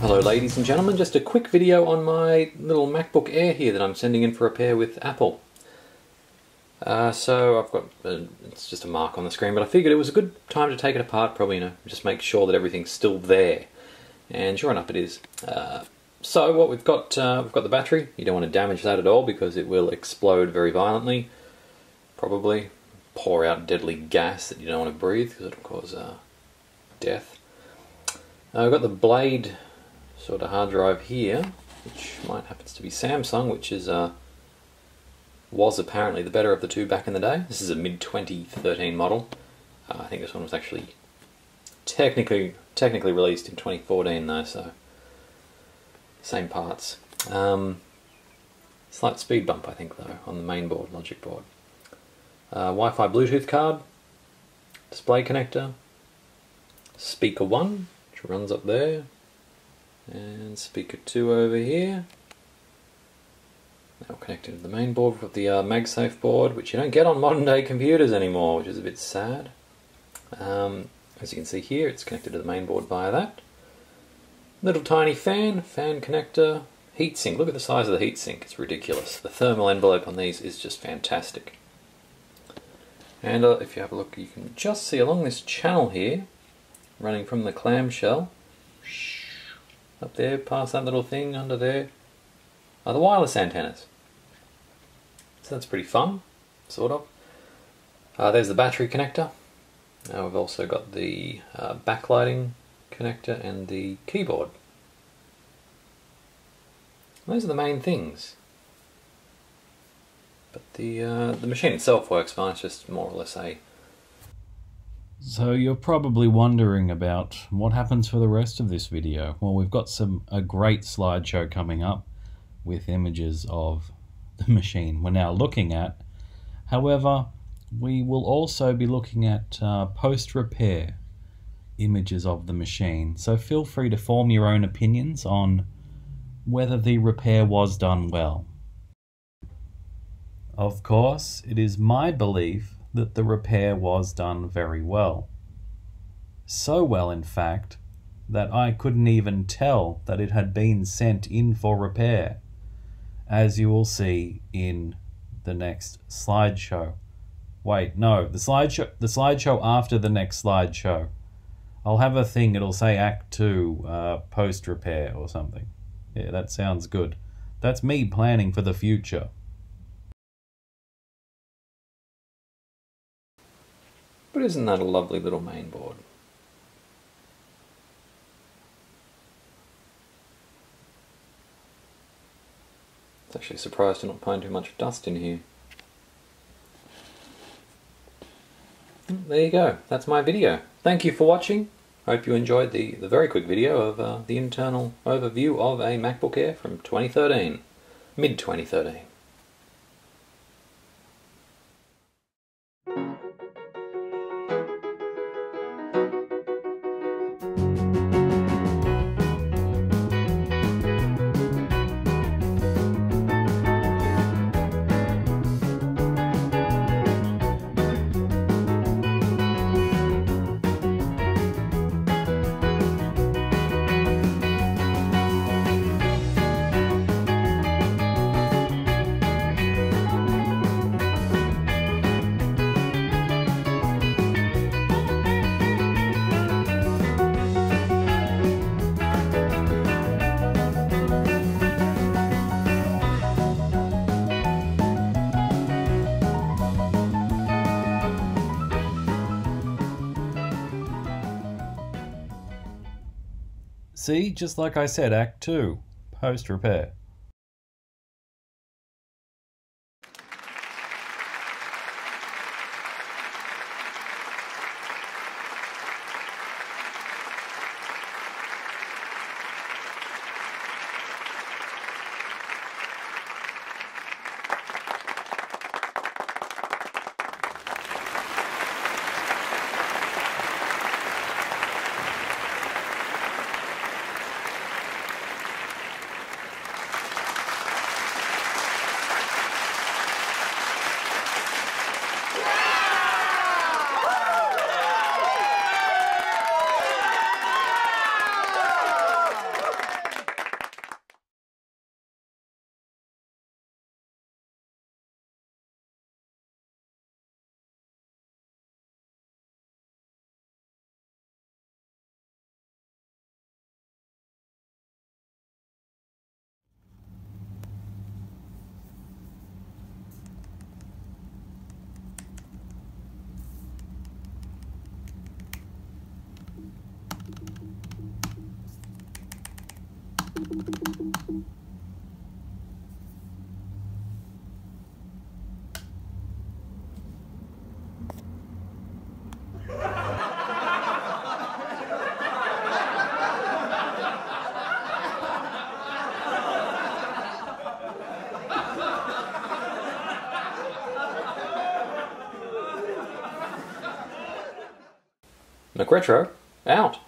Hello ladies and gentlemen, just a quick video on my little MacBook Air here that I'm sending in for repair with Apple. So I've got, it's just a mark on the screen, but I figured it was a good time to take it apart, probably, just make sure that everything's still there. And sure enough it is. So what we've got the battery. You don't want to damage that at all because it will explode very violently. Probably pour out deadly gas that you don't want to breathe because it'll cause death. I've got the Blade sort of hard drive here, which happens to be Samsung, which is was apparently the better of the two back in the day. This is a mid-2013 model. I think this one was actually technically released in 2014 though, so same parts. Slight speed bump I think though on the main board, logic board. Wi-Fi Bluetooth card, display connector, speaker 1, which runs up there, and speaker 2 over here. Now connected to the main board. We've got the MagSafe board, which you don't get on modern day computers anymore, which is a bit sad. As you can see here, it's connected to the main board via that. Little tiny fan connector, heatsink. Look at the size of the heatsink, it's ridiculous. The thermal envelope on these is just fantastic. And if you have a look, you can just see along this channel here, running from the clamshell, up there, past that little thing under there, are the wireless antennas. So that's pretty fun, sort of. There's the battery connector. Now we've also got the backlighting connector and the keyboard. Those are the main things. But the machine itself works fine, it's just more or less a... So you're probably wondering about what happens for the rest of this video. Well, we've got a great slideshow coming up with images of the machine we're now looking at. However, we will also be looking at post-repair images of the machine. So feel free to form your own opinions on whether the repair was done well. Of course, it is my belief that the repair was done very well. So well, in fact, that I couldn't even tell that it had been sent in for repair, as you will see in the next slideshow. Wait, no, the slideshow after the next slideshow. I'll have a thing, it'll say Act 2, post-repair or something. Yeah, that sounds good. That's me planning for the future. But isn't that a lovely little main board? It's actually surprised to not find too much dust in here. There you go, that's my video. Thank you for watching. Hope you enjoyed the very quick video of the internal overview of a MacBook Air from 2013, mid-2013. See, just like I said, Act 2, post-repair. McRetro, out.